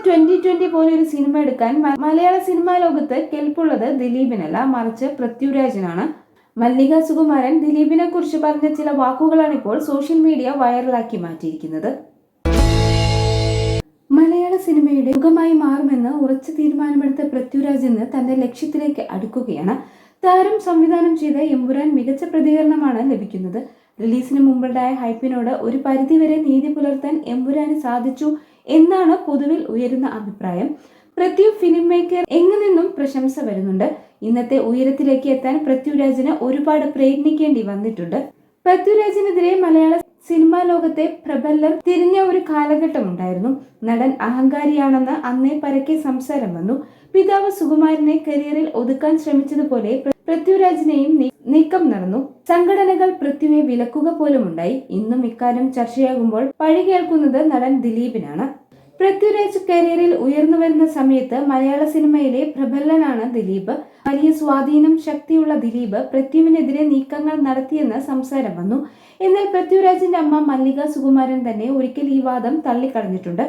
2020 പോലെ ഒരു സിനിമ എടുക്കാൻ മലയാള സിനിമാ ലോകത്ത് കെൽപ്പുള്ളത് ദിലീപിനല്ല, മറിച്ച് പൃഥ്വിരാജിനാണ്. മല്ലിക സുകുമാരൻ ദിലീപിനെ കുറിച്ച് പറഞ്ഞ ചില വാക്കുകളാണ് ഇപ്പോൾ സോഷ്യൽ മീഡിയ വൈറലാക്കി മാറ്റിയിരിക്കുന്നത്. മലയാള സിനിമയുടെ മുഖമായി മാറുമെന്ന് ഉറച്ച തീരുമാനമെടുത്ത പൃഥ്വിരാജ് ഇന്ന് തന്റെ ലക്ഷ്യത്തിലേക്ക് അടുക്കുകയാണ്. താരം സംവിധാനം ചെയ്ത എമ്പുരാൻ മികച്ച പ്രതികരണമാണ് ലഭിക്കുന്നത്. റിലീസിന് മുമ്പുണ്ടായ ഹൈപ്പിനോട് ഒരു പരിധിവരെ നീതി പുലർത്താൻ എമ്പുരാന് സാധിച്ചു എന്നാണ് പൊതുവിൽ ഉയരുന്ന അഭിപ്രായം. പൃഥ്വി ഫിലിം മേക്കർ എങ്ങു നിന്നും പ്രശംസ വരുന്നുണ്ട്. ഇന്നത്തെ ഉയരത്തിലേക്ക് എത്താൻ പൃഥ്വിരാജിന് ഒരുപാട് പ്രയത്നിക്കേണ്ടി വന്നിട്ടുണ്ട്. പൃഥ്വിരാജിനെതിരെ മലയാള സിനിമാ ലോകത്തെ പ്രബലർ തിരിഞ്ഞ ഒരു കാലഘട്ടം ഉണ്ടായിരുന്നു. നടൻ അഹങ്കാരിയാണെന്ന് അന്നേ പരക്കെ സംസാരം വന്നു. പിതാവ് സുകുമാരനെ കരിയറിൽ ഒതുക്കാൻ ശ്രമിച്ചതുപോലെ പൃഥ്വിരാജിനെയും നീക്കം നടന്നു. സംഘടനകൾ പൃഥ്വിയെ വിലക്കുക പോലും ഉണ്ടായി. ഇന്നും ഇക്കാര്യം ചർച്ചയാകുമ്പോൾ പഴി കേൾക്കുന്നത് നടൻ ദിലീപിനാണ്. പൃഥ്വിരാജ് കരിയറിൽ ഉയർന്നു വരുന്ന സമയത്ത് മലയാള സിനിമയിലെ പ്രബലനാണ് ദിലീപ്. വലിയ സ്വാധീനം ശക്തിയുള്ള ദിലീപ് പൃഥ്വിനെതിരെ നീക്കങ്ങൾ നടത്തിയെന്ന് സംസാരം വന്നു. എന്നാൽ പൃഥ്വിരാജിന്റെ അമ്മ മല്ലിക സുകുമാരൻ തന്നെ ഒരിക്കൽ ഈ വാദം തള്ളിക്കളഞ്ഞിട്ടുണ്ട്.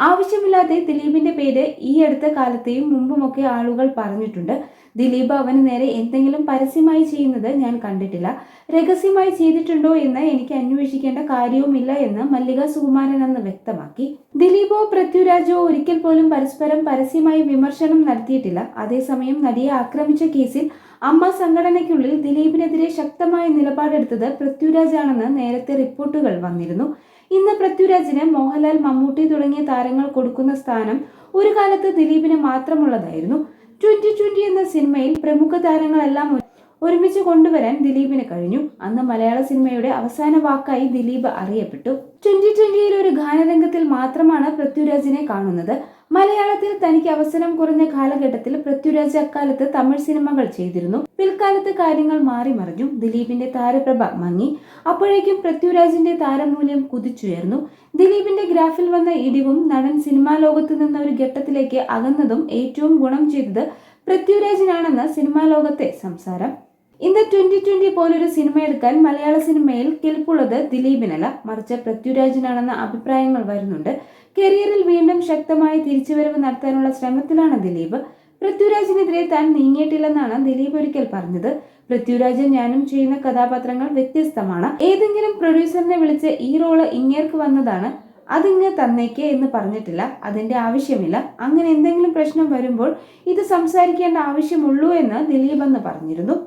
ആവശ്യമില്ലാതെ ദിലീപിന്റെ പേര് ഈ അടുത്ത കാലത്തെയും മുമ്പുമൊക്കെ ആളുകൾ പറഞ്ഞിട്ടുണ്ട്. ദിലീപ് അവന് നേരെ എന്തെങ്കിലും പരസ്യമായി ചെയ്യുന്നത് ഞാൻ കണ്ടിട്ടില്ല. രഹസ്യമായി ചെയ്തിട്ടുണ്ടോ എന്ന് എനിക്ക് അന്വേഷിക്കേണ്ട കാര്യവുമില്ല എന്ന് മല്ലിക സുകുമാരൻ അന്ന് വ്യക്തമാക്കി. ദിലീപോ പൃഥ്വിരാജോ ഒരിക്കൽ പോലും പരസ്പരം പരസ്യമായി വിമർശനം നടത്തിയിട്ടില്ല. അതേസമയം നടിയെ ആക്രമിച്ച കേസിൽ അമ്മ സംഘടനയ്ക്കുള്ളിൽ ദിലീപിനെതിരെ ശക്തമായ നിലപാടെടുത്തത് പൃഥ്വിരാജാണെന്ന് നേരത്തെ റിപ്പോർട്ടുകൾ വന്നിരുന്നു. ഇന്ന് പൃഥ്വിരാജിന് മോഹൻലാൽ, മമ്മൂട്ടി തുടങ്ങിയ താരങ്ങൾ കൊടുക്കുന്ന സ്ഥാനം ഒരു കാലത്ത് ദിലീപിന് മാത്രമുള്ളതായിരുന്നു. 2020 എന്ന സിനിമയിൽ പ്രമുഖ താരങ്ങളെല്ലാം ഒരുമിച്ച് കൊണ്ടുവരാൻ ദിലീപിന് കഴിഞ്ഞു. അന്ന് മലയാള സിനിമയുടെ അവസാന വാക്കായി ദിലീപ് അറിയപ്പെട്ടു. 2020 ഒരു ഗാനരംഗത്തിൽ മാത്രമാണ് പൃഥ്വിരാജിനെ കാണുന്നത്. മലയാളത്തിൽ തനിക്ക് അവസരം കുറഞ്ഞ കാലഘട്ടത്തിൽ പൃഥ്വിരാജ് അക്കാലത്ത് തമിഴ് സിനിമകൾ ചെയ്തിരുന്നു. പിൽക്കാലത്ത് കാര്യങ്ങൾ മാറിമറിഞ്ഞു. ദിലീപിന്റെ താരപ്രഭ മങ്ങി. അപ്പോഴേക്കും പൃഥ്വിരാജിന്റെ താരമൂല്യം കുതിച്ചുയർന്നു. ദിലീപിന്റെ ഗ്രാഫിൽ വന്ന ഇടിവും നടൻ സിനിമാ ലോകത്ത് നിന്ന് ഒരു ഘട്ടത്തിലേക്ക് അകന്നതും ഏറ്റവും ഗുണം ചെയ്തത് പൃഥ്വിരാജിനാണെന്ന് സിനിമാ ലോകത്തെ സംസാരം. ഇന്ന് 2020 പോലൊരു സിനിമ എടുക്കാൻ മലയാള സിനിമയിൽ കെൽപ്പുള്ളത് ദിലീപിനല്ല, മറിച്ച് പൃഥ്വിരാജിനാണെന്ന അഭിപ്രായങ്ങൾ വരുന്നുണ്ട്. കരിയറിൽ വീണ്ടും ശക്തമായ തിരിച്ചുവരവ് നടത്താനുള്ള ശ്രമത്തിലാണ് ദിലീപ്. പൃഥ്വിരാജിനെതിരെ താൻ നീങ്ങിയിട്ടില്ലെന്നാണ് ദിലീപ് ഒരിക്കൽ പറഞ്ഞത്. പൃഥ്വിരാജും ഞാനും ചെയ്യുന്ന കഥാപാത്രങ്ങൾ വ്യത്യസ്തമാണ്. ഏതെങ്കിലും പ്രൊഡ്യൂസറിനെ വിളിച്ച് ഈ റോള് ഇങ്ങേർക്ക് വന്നതാണ്, അതിങ്ങ് തന്നേക്ക് എന്ന് പറഞ്ഞിട്ടില്ല. അതിന്റെ ആവശ്യമില്ല. അങ്ങനെ എന്തെങ്കിലും പ്രശ്നം വരുമ്പോൾ ഇത് സംസാരിക്കേണ്ട ആവശ്യമുള്ളൂ എന്ന് ദിലീപ് എന്ന് പറഞ്ഞിരുന്നു.